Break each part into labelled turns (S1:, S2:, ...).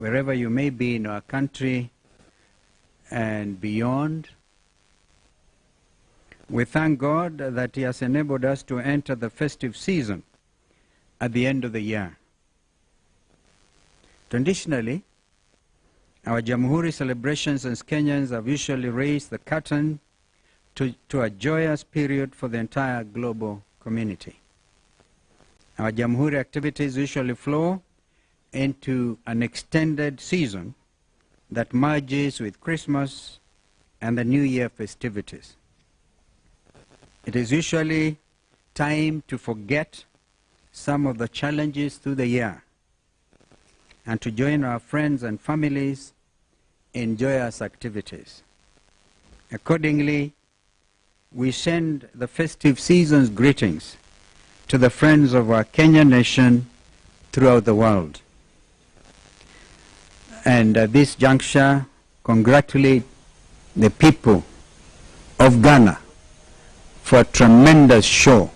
S1: wherever you may be in our country and beyond. We thank God that He has enabled us to enter the festive season at the end of the year. Traditionally, our Jamhuri celebrations as Kenyans have usually raised the curtain to a joyous period for the entire global community. Our Jamhuri activities usually flow into an extended season that merges with Christmas and the New Year festivities. It is usually time to forget some of the challenges through the year and to join our friends and families in joyous activities. Accordingly, we send the festive season's greetings to the friends of our Kenyan nation throughout the world. And at this juncture, congratulate the people of Ghana for a tremendous show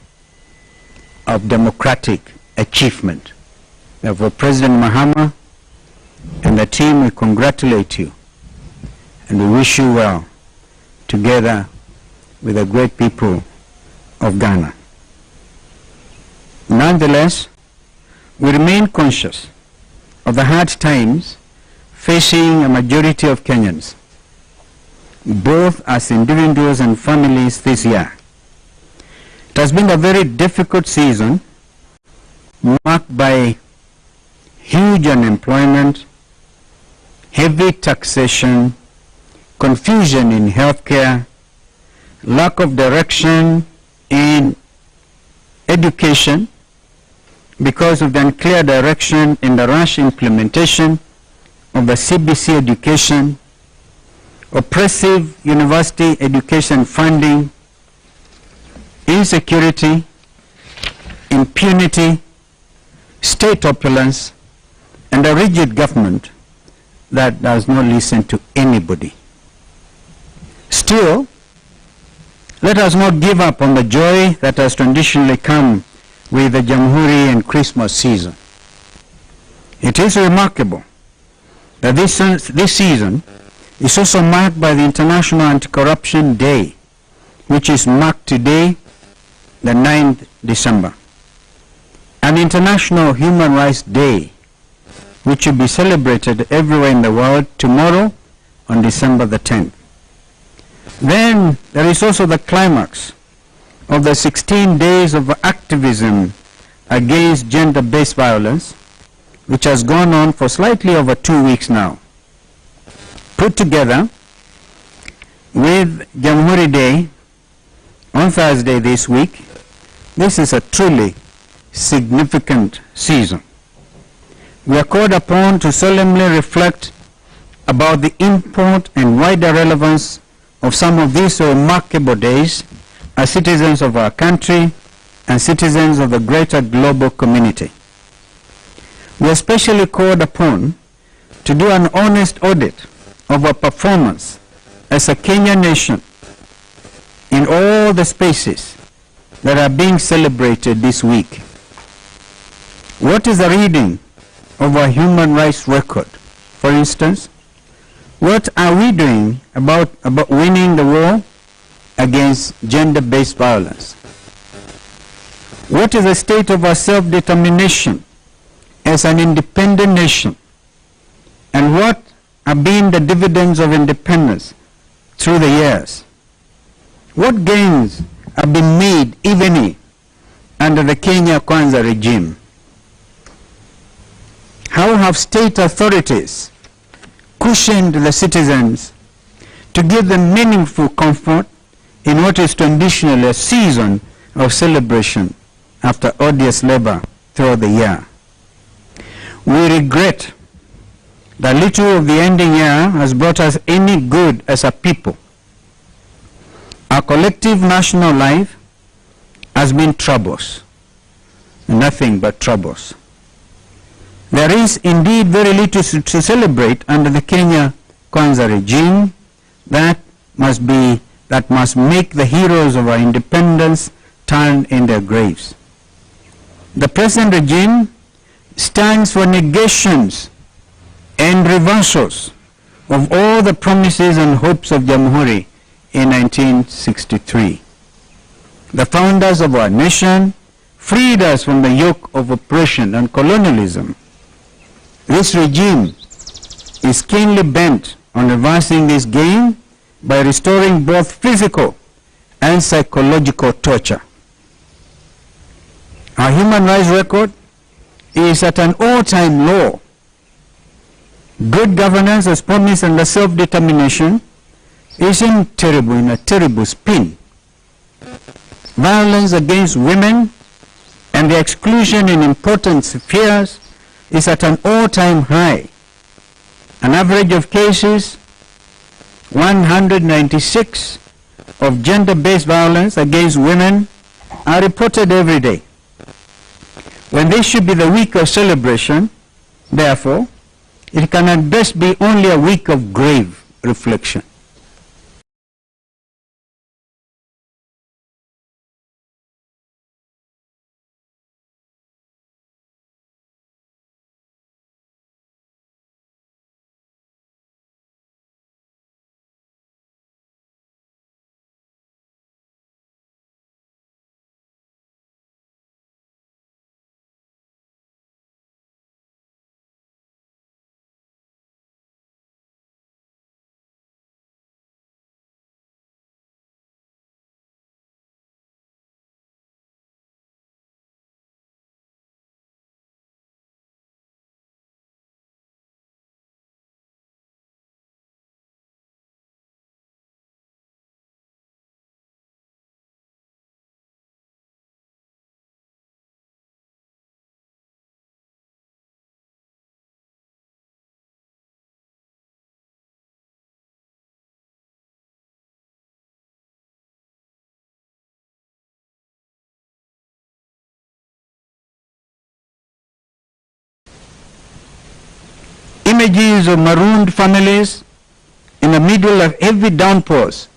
S1: of democratic achievement. Therefore, President Mahama and the team, we congratulate you and we wish you well together with the great people of Ghana. Nonetheless, we remain conscious of the hard times facing a majority of Kenyans, both as individuals and families this year. It has been a very difficult season, marked by huge unemployment, heavy taxation, confusion in healthcare, lack of direction in education because of the unclear direction in the rash implementation of the CBC education, oppressive university education funding, insecurity, impunity, state opulence, and a rigid government that does not listen to anybody. Still, let us not give up on the joy that has traditionally come with the Jamhuri and Christmas season. It is remarkable that this season is also marked by the International Anti-Corruption Day, which is marked today, the 9th December, and International Human Rights Day, which will be celebrated everywhere in the world tomorrow on December the 10th. Then there is also the climax of the 16 days of activism against gender-based violence, which has gone on for slightly over 2 weeks now. Put together with Jamhuri Day on Thursday this week, this is a truly significant season. We are called upon to solemnly reflect about the import and wider relevance of some of these remarkable days as citizens of our country and citizens of the greater global community. We are especially called upon to do an honest audit of our performance as a Kenyan nation in all the spaces that are being celebrated this week. What is the reading of our human rights record? For instance, what are we doing about winning the war against gender-based violence? What is the state of our self-determination as an independent nation? And what have been the dividends of independence through the years? What gains have been made, even under the Kenya Kwanza regime? How have state authorities cushioned the citizens to give them meaningful comfort in what is traditionally a season of celebration after odious labor throughout the year? We regret that little of the ending year has brought us any good as a people. Our collective national life has been troubles, nothing but troubles. There is indeed very little to celebrate under the Kenya Kwanza regime that must make the heroes of our independence turn in their graves. The present regime stands for negations and reversals of all the promises and hopes of Jamhuri in 1963. The founders of our nation freed us from the yoke of oppression and colonialism. This regime is keenly bent on reversing this gain by restoring both physical and psychological torture. Our human rights record is at an all-time low. Good governance as promised under self-determination is in a terrible spin. Violence against women and the exclusion in important spheres is at an all-time high. An average of cases, 196 of gender-based violence against women are reported every day. When this should be the week of celebration, therefore, it can at best be only a week of grave reflection. Images of marooned families in the middle of heavy downpours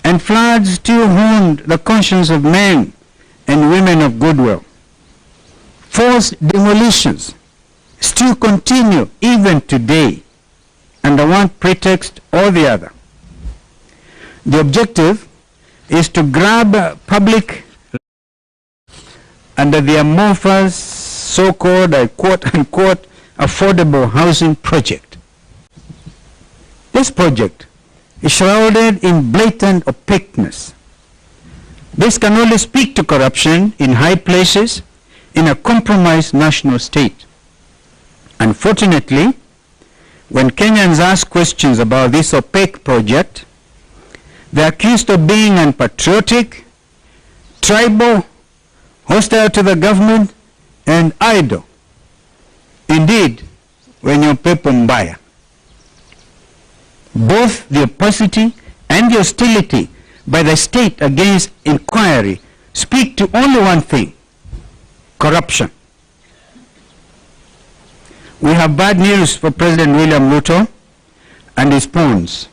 S1: and floods still haunt the conscience of men and women of goodwill. Forced demolitions still continue even today under one pretext or the other. The objective is to grab public under the amorphous so-called, quote-unquote, affordable housing project. This project is shrouded in blatant opaqueness. This can only speak to corruption in high places in a compromised national state. Unfortunately, when Kenyans ask questions about this opaque project, they are accused of being unpatriotic, tribal, hostile to the government, and idle. Indeed, wenye pepo mbaya. Both the opacity and the hostility by the state against inquiry speak to only one thing: corruption. We have bad news for President William Ruto and his pawns.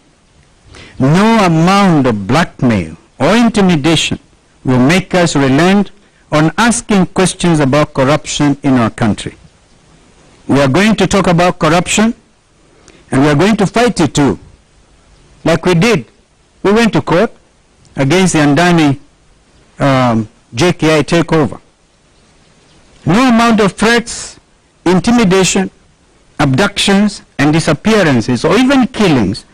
S1: No amount of blackmail or intimidation will make us relent on asking questions about corruption in our country. We are going to talk about corruption, and we are going to fight it too. Like we did. We went to court against the Andani JKI takeover. No amount of threats, intimidation, abductions, and disappearances, or even killings,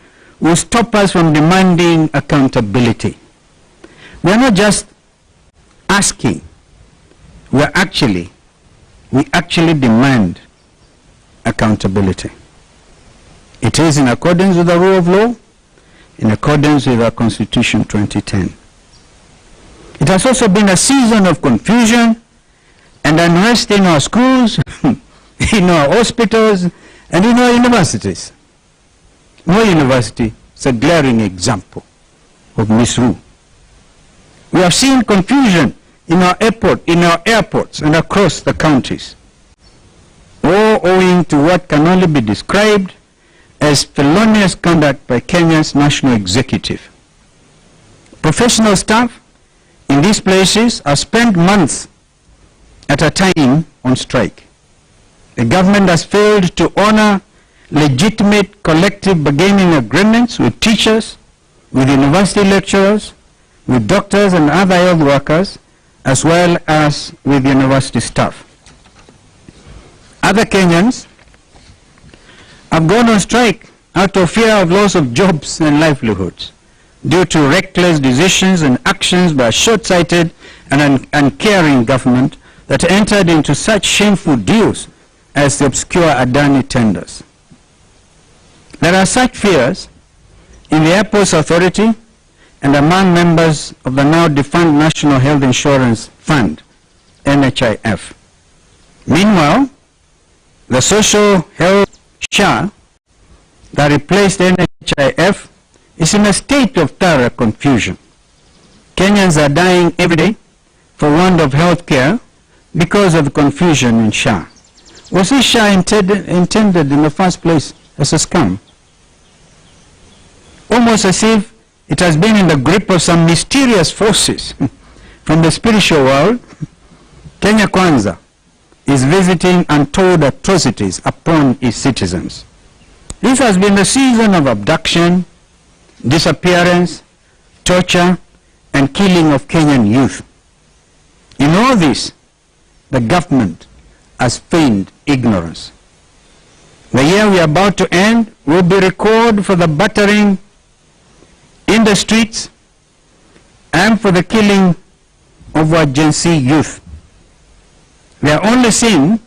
S1: will stop us from demanding accountability. We are not just asking. We actually demand accountability. It is in accordance with the rule of law, in accordance with our Constitution 2010. It has also been a season of confusion and unrest in our schools, in our hospitals, and in our universities. No university is a glaring example of misrule. We have seen confusion in our airports, and across the countries, all owing to what can only be described as felonious conduct by Kenya's national executive. Professional staff in these places are spent months at a time on strike. The government has failed to honor legitimate collective bargaining agreements with teachers, with university lecturers, with doctors and other health workers, as well as with university staff. Other Kenyans have gone on strike out of fear of loss of jobs and livelihoods due to reckless decisions and actions by a short-sighted and uncaring government that entered into such shameful deals as the obscure Adani tenders. There are such fears in the Airports Authority and among members of the now defunct National Health Insurance Fund, NHIF. Meanwhile, the social health SHA that replaced NHIF is in a state of thorough confusion. Kenyans are dying every day for want of health care because of the confusion in SHA. Was this SHA intended in the first place as a scam? Almost as if it has been in the grip of some mysterious forces from the spiritual world, Kenya Kwanza is visiting untold atrocities upon its citizens. This has been the season of abduction, disappearance, torture, and killing of Kenyan youth. In all this, the government has feigned ignorance. The year we are about to end will be recorded for the battering in the streets and for the killing of our Gen Z youth. Their only sin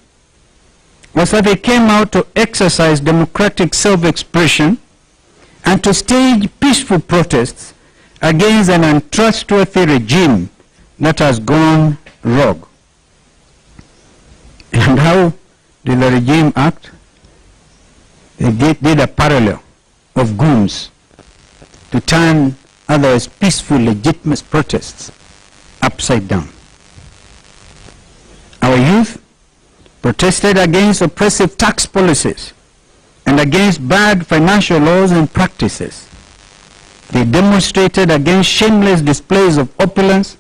S1: was that they came out to exercise democratic self-expression and to stage peaceful protests against an untrustworthy regime that has gone rogue. And how did the regime act? They did a parallel of goons to turn otherwise peaceful, legitimate protests upside down. Our youth protested against oppressive tax policies and against bad financial laws and practices. They demonstrated against shameless displays of opulence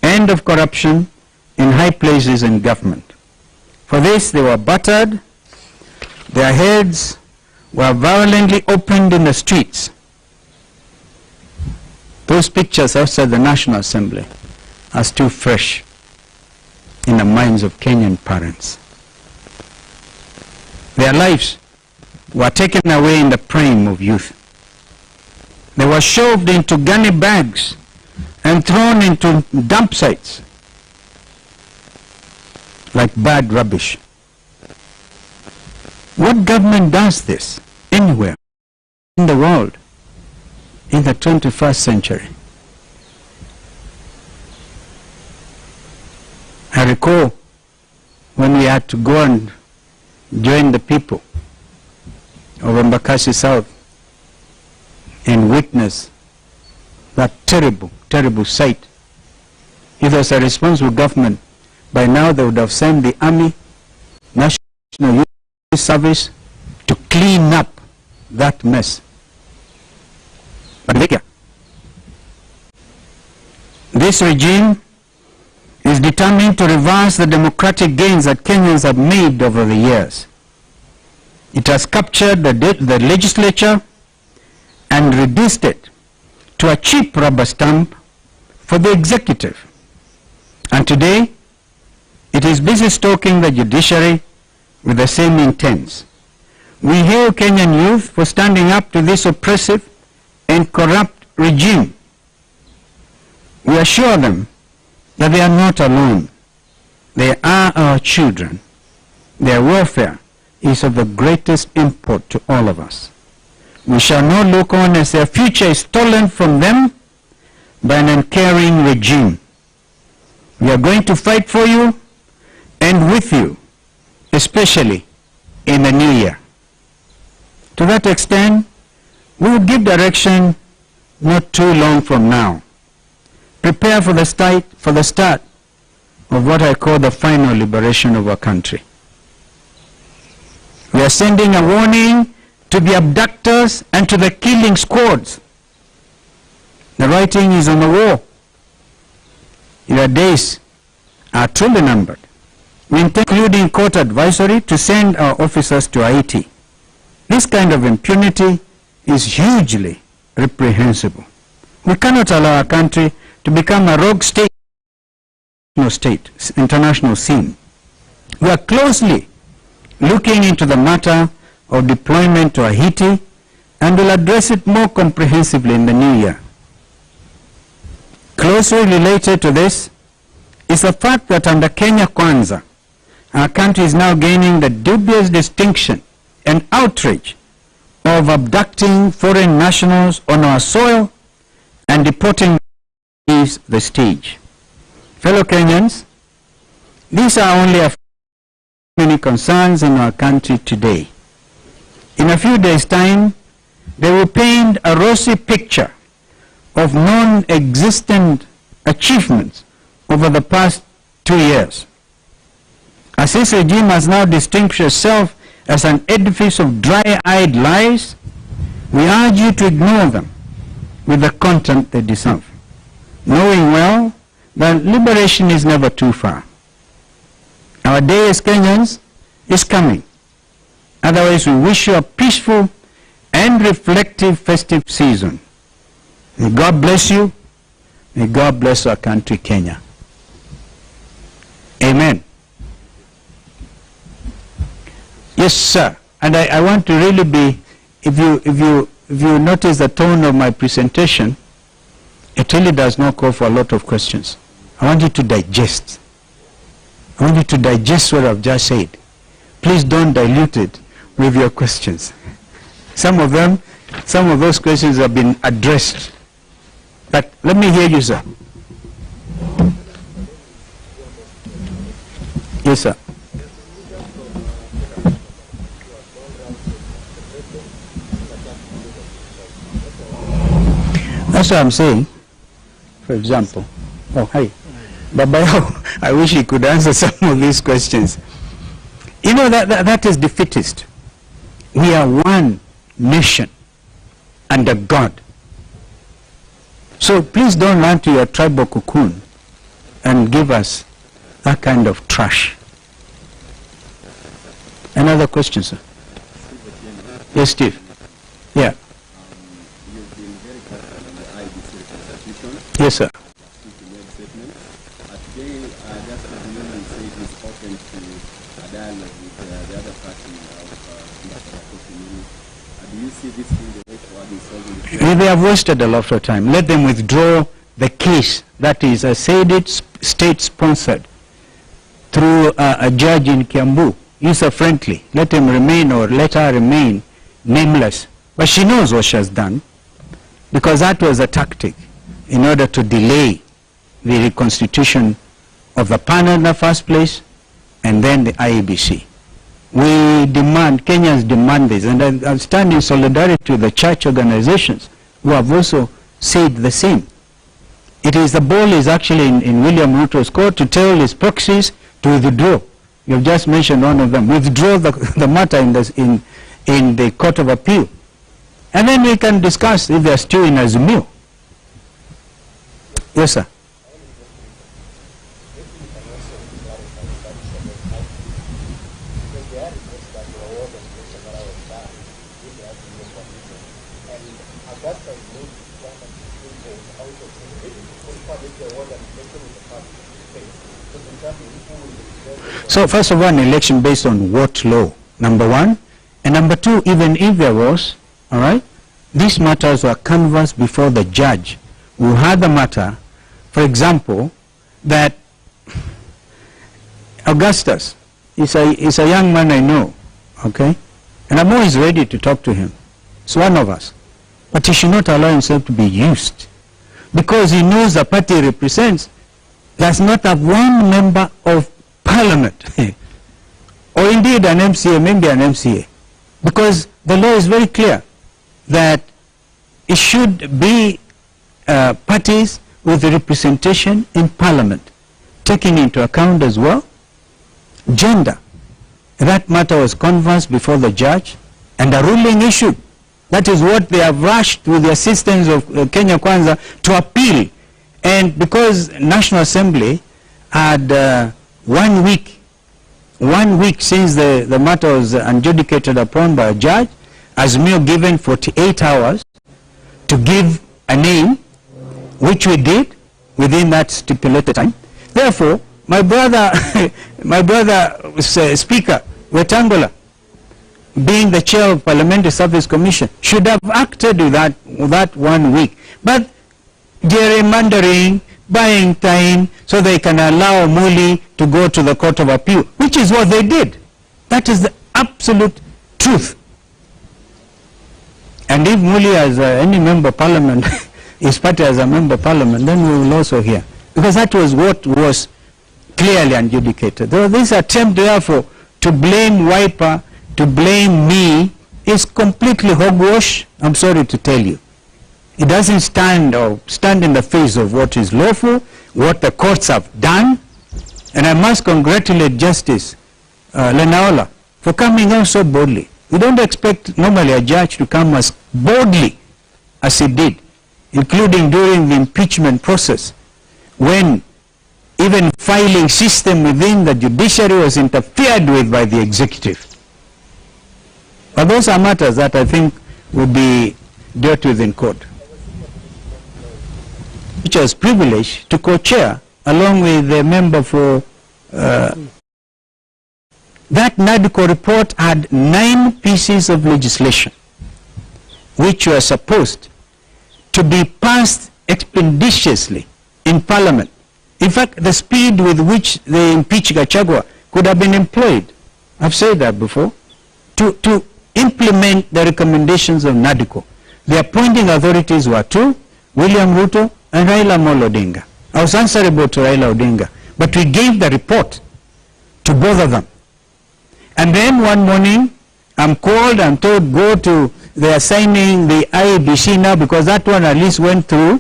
S1: and of corruption in high places in government. For this they were battered, their heads were violently opened in the streets. Those pictures outside the National Assembly are still fresh in the minds of Kenyan parents. Their lives were taken away in the prime of youth. They were shoved into gunny bags and thrown into dump sites like bad rubbish. What government does this anywhere in the world in the 21st century? I recall when we had to go and join the people of Embakasi South and witness that terrible, terrible sight. If there was a responsible government, by now they would have sent the army, National Youth Service to clean up that mess. But this regime is determined to reverse the democratic gains that Kenyans have made over the years. It has captured the legislature and reduced it to a cheap rubber stamp for the executive. And today, it is busy stoking the judiciary with the same intents. We hail Kenyan youth for standing up to this oppressive and corrupt regime. We assure them that they are not alone. They are our children. Their welfare is of the greatest import to all of us. We shall not look on as their future is stolen from them by an uncaring regime. We are going to fight for you and with you, especially in the new year. To that extent, we will give direction not too long from now. Prepare for the start of what I call the final liberation of our country. We are sending a warning to the abductors and to the killing squads. The writing is on the wall. Your days are truly numbered. We intend, including court advisory, to send our officers to Haiti This kind of impunity is hugely reprehensible. We cannot allow our country to become a rogue state, international scene. We are closely looking into the matter of deployment to Haiti and will address it more comprehensively in the new year. Closely related to this is the fact that under Kenya Kwanza, our country is now gaining the dubious distinction and outrage of abducting foreign nationals on our soil and deporting them to the stage. Fellow Kenyans, these are only a few many concerns in our country today. In a few days' time, they will paint a rosy picture of non-existent achievements over the past 2 years. As this regime has now distinguished itself as an edifice of dry-eyed lies, we urge you to ignore them with the content they deserve, knowing well that liberation is never too far. Our day as Kenyans is coming. Otherwise, we wish you a peaceful and reflective festive season. May God bless you. May God bless our country, Kenya. Amen. Yes, sir. And I want to really be, if you notice the tone of my presentation, it really does not call for a lot of questions. I want you to digest. I want you to digest what I've just said. Please don't dilute it with your questions. Some of those questions have been addressed. But let me hear you, sir. Yes, sir. That's what I'm saying. For example, oh, hi. Babayo, I wish he could answer some of these questions. You know, that is defeatist. We are one nation under God. So please don't run to your tribal cocoon and give us that kind of trash. Another question, sir? Yes, Steve. Yeah.
S2: You've been very careful on the IBC reconstitution.
S1: Yes, sir.
S2: Today, just as the moment said, is open to a dialogue with the other party of do you see this being the way forward in solving the problem?
S1: They have wasted a lot of time. Let them withdraw the case that is, I said it, state-sponsored through a judge in Kiambu, user-friendly. Let him remain, or let her remain nameless. But she knows what she has done, because that was a tactic in order to delay the reconstitution of the panel in the first place, and then the IEBC. We demand, Kenyans demand this, and I stand in solidarity with the church organizations who have also said the same. It is, the ball is actually in William Ruto's court to tell his proxies to withdraw. You've just mentioned one of them. Withdraw the matter in the Court of Appeal. And then we can discuss if they are still in Azimio. Yes, sir. So first of all, an election based on what law? Number one. And number two, even if there was, all right, these matters were canvassed before the judge who had the matter. For example, that Augustus is a young man I know, okay? And I'm always ready to talk to him. He's one of us. But he should not allow himself to be used, because he knows the party he represents does not have one member of parliament, or indeed an MCA, maybe an MCA, because the law is very clear that it should be parties with representation in parliament, taking into account as well gender. That matter was canvassed before the judge and a ruling issued. That is what they have rushed with the assistance of Kenya Kwanza to appeal. And because National Assembly had 1 week since the matter was adjudicated upon by a judge, Azimio given 48 hours to give a name, which we did within that stipulated time. Therefore, my brother, Speaker Wetangula, being the chair of Parliamentary Service Commission, should have acted with that 1 week. But gerrymandering, buying time so they can allow Muli to go to the Court of Appeal, which is what they did. That is the absolute truth. And if Muli as any member of parliament, his party as a member of parliament, then we will also hear. Because that was what was clearly adjudicated. This attempt, therefore, to blame Wiper, to blame me, is completely hogwash, I'm sorry to tell you. It doesn't stand in the face of what is lawful, what the courts have done. And I must congratulate Justice Lenaola for coming on so boldly. We don't expect normally a judge to come as boldly as he did, including during the impeachment process, when even filing system within the judiciary was interfered with by the executive. But those are matters that I think will be dealt with in court, which I was privileged to co-chair along with the member for that NADCO report had 9 pieces of legislation which were supposed to be passed expeditiously in Parliament. In fact, the speed with which they impeached Gachagua could have been employed, I've said that before, to implement the recommendations of NADCO. The appointing authorities were 2, William Ruto and Raila Amolo Odinga. I was answerable to Raila Odinga, but we gave the report to both of them. And then one morning, I'm called, I'm told, go to, they are signing the IEBC now, because that one at least went through,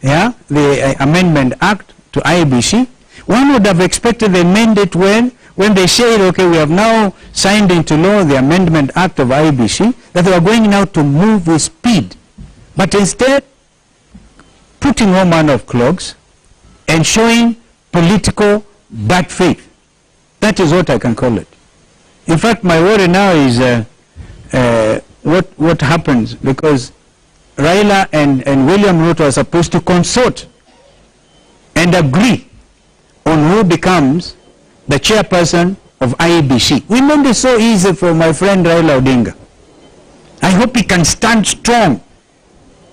S1: yeah, the Amendment Act to IEBC. One would have expected they amend it when they said, okay, we have now signed into law the Amendment Act of IEBC, that they are going now to move with speed. But instead, putting all manner of clogs and showing political bad faith. That is what I can call it. In fact, my worry now is what happens, because Raila and William Ruto are supposed to consort and agree on who becomes the chairperson of IEBC. We made it so easy for my friend Raila Odinga. I hope he can stand strong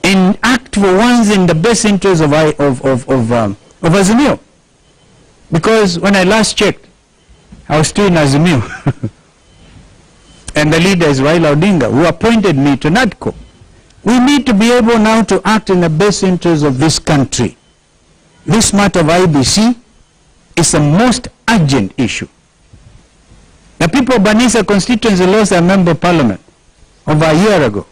S1: and act for once in the best interest of Azimio. Because when I last checked, I was still in Azimio. And the leader is Raila Odinga, who appointed me to NADCO. We need to be able now to act in the best interest of this country. This matter of IEBC is the most urgent issue. The people of Banisa constituency lost their member of parliament over a year ago.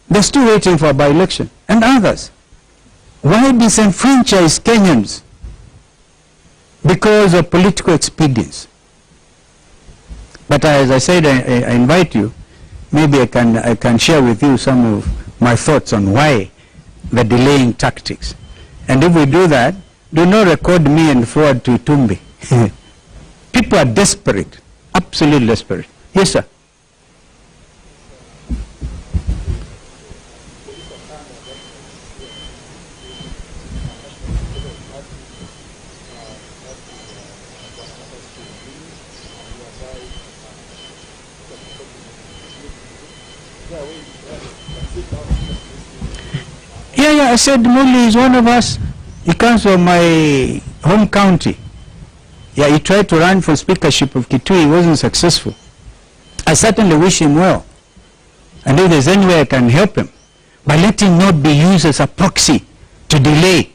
S1: They're still waiting for a by-election, and others. Why disenfranchise Kenyans? Because of political expedience. But as I said, I invite you, maybe I can share with you some of my thoughts on why the delaying tactics. And if we do that, do not record me and forward to Tumbi. People are desperate, absolutely desperate. Yes, sir. Yeah, I said Muli is one of us. He comes from my home county. Yeah, he tried to run for speakership of Kitui. He wasn't successful. I certainly wish him well. And if there's any way I can help him, but let him not be used as a proxy to delay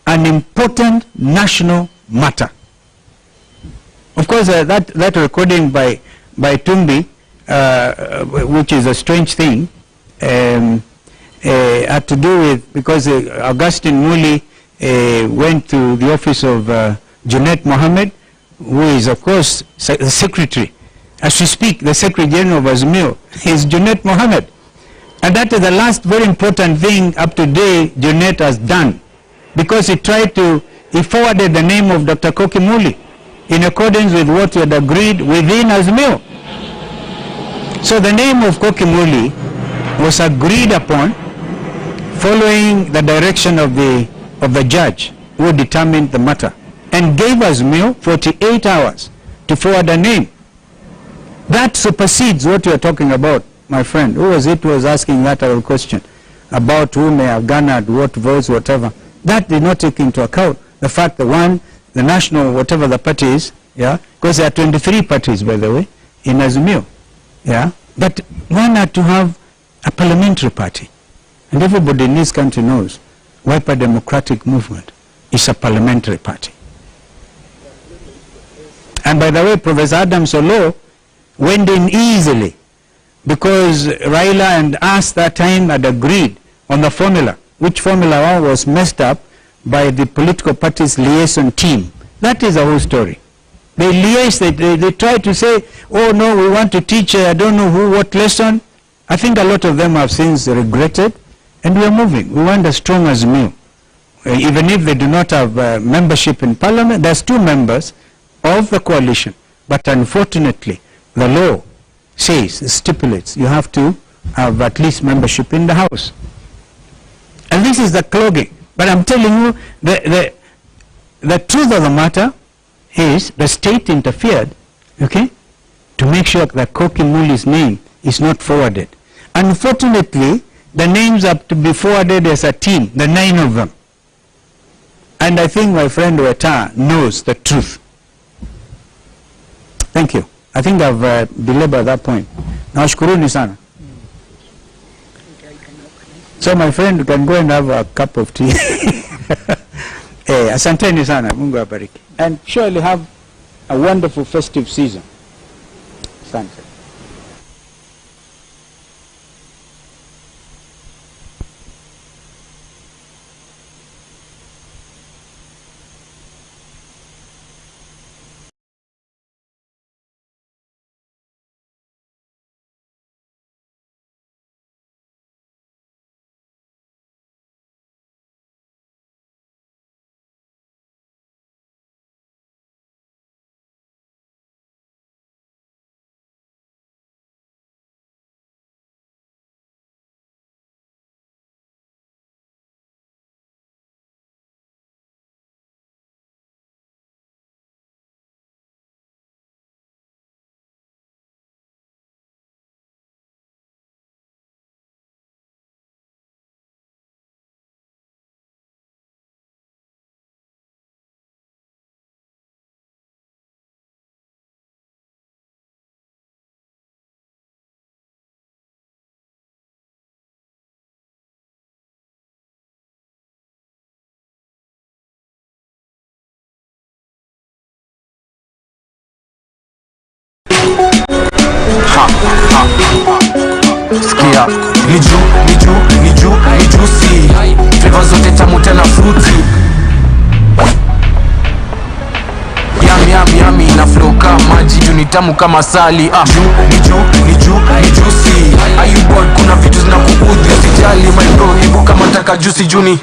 S1: an important national matter. Of course, that recording by Tumbi, which is a strange thing, had to do with, because Augustine Muli went to the office of Junet Mohammed, who is, of course, the secretary. As we speak, the Secretary General of Azimio is Junet Mohammed. And that is the last very important thing up to date Junet has done. Because he forwarded the name of Dr. Koki Muli in accordance with what he had agreed within Azimio. So the name of Koki Muli was agreed upon following the direction of the judge who determined the matter, and gave us mail 48 hours to forward a name. That supersedes what you are talking about, my friend. Who was it who was asking that other question about who may have garnered what votes, whatever? That did not take into account the fact that the national, whatever the party is, yeah, because there are 23 parties, by the way, in Azimio, yeah, but one had to have a parliamentary party. And everybody in this country knows Wiper Democratic Movement is a parliamentary party. And by the way, Professor Adam Solo went in easily because Raila and us that time had agreed on the formula, which formula was messed up by the political party's liaison team. That is the whole story. They liaised, they tried to say, oh no, we want to teach, I don't know who, what lesson. I think a lot of them have since regretted, and we are moving. We want as strong as new. Even if they do not have membership in parliament, there's 2 members of the coalition. But unfortunately, the law says, stipulates, you have to have at least membership in the House. And this is the clogging. But I'm telling you, the truth of the matter is the state interfered, okay, to make sure that Koki Muli's name is not forwarded. Unfortunately, the names have to be forwarded as a team, the 9 of them. And I think my friend Weta knows the truth. Thank you. I think I've belabored that point. Now, shukuruni sana. So my friend, you can go and have a cup of tea. Asanteni sana, Mungu abariki. And surely have a wonderful festive season. Asante.
S3: Sikia, ni juicy. Flavor zote tamu tena fruity. Yummy na flow kama maji, juu ni tamu kama sali. Ni juicy. Are you bored? Kuna vitu zinakuudhi, usijali my bro, hebu kama taka juicy juni.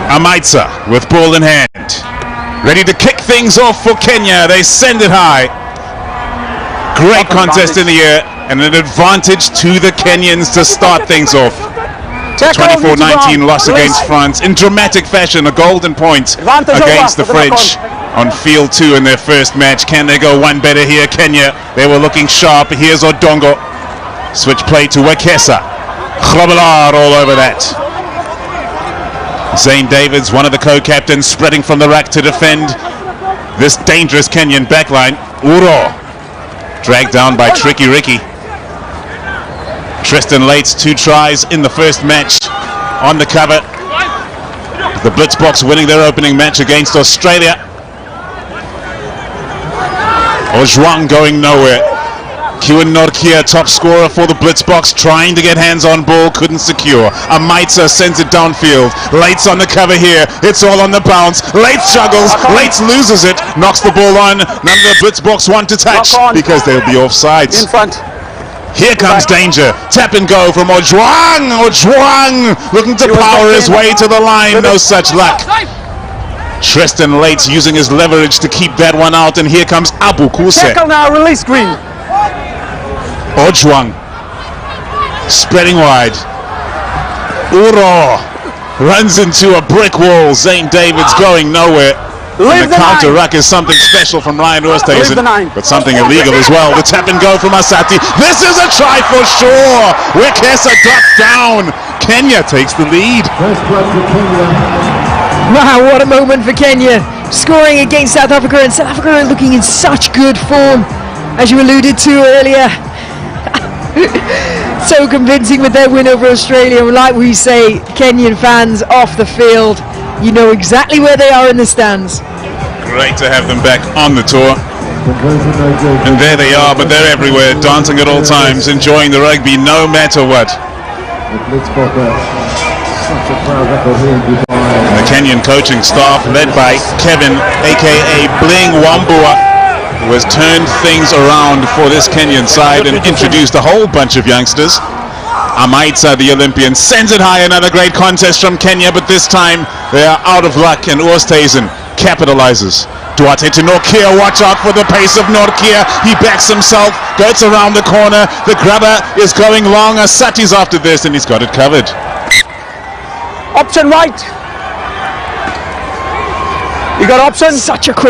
S4: Amaitsa with ball in hand, ready to kick things off for Kenya. They send it high. Great contest in the air and an advantage to the Kenyans to start things off. 24-19 loss against France in dramatic fashion, a golden point against the French on field 2 in their first match. Can they go one better here? Kenya, they were looking sharp. Here's Odongo, switch play to Wekesa, Khrabalar all over that. Zane Davids, one of the co-captains, spreading from the rack to defend this dangerous Kenyan backline. Uro dragged down by Tricky Ricky. Tristan Lates, 2 tries in the first match on the cover. The Blitzboks winning their opening match against Australia. Ojwang going nowhere. Kiwan Norkia, top scorer for the Blitzboks, trying to get hands on ball, couldn't secure. Amaitsa sends it downfield. Lates on the cover here. It's all on the bounce. Lates juggles. Lates loses it. Knocks the ball on. None of the Blitzboks want to touch because they'll be offsides.
S3: In front.
S4: Here comes danger. Tap and go from Ojwang. Ojwang looking to power his way to the line. No such luck. Tristan Lates using his leverage to keep that one out. And here comes Abu Kuse.
S3: Tackle now, release green.
S4: Ojwang spreading wide. Uro runs into a brick wall. Zane David's going nowhere. And the counter ruck is something special from Ryan Oosthuizen, but something illegal as well. The tap and go from Asati. This is a try for sure. Wekesa ducks down. Kenya takes the lead.
S5: Wow, what a moment for Kenya, scoring against South Africa, and South Africa looking in such good form, as you alluded to earlier. So convincing with their win over Australia. Like we say, Kenyan fans off the field, you know exactly where they are in the stands.
S4: Great to have them back on the tour. And there they are, but they're everywhere, dancing at all times, enjoying the rugby no matter what. And the Kenyan coaching staff, led by Kevin, aka Bling Wambua, who has turned things around for this Kenyan side and introduced a whole bunch of youngsters. Amaitsa, the Olympian, sends it high. Another great contest from Kenya, but this time they are out of luck, and Oosthuizen capitalizes. Duarte to Norkia, watch out for the pace of Norkia. He backs himself, goes around the corner. The grabber is going long. Asati's after this, and he's got it covered.
S6: Option right. You got option.
S5: Such a quick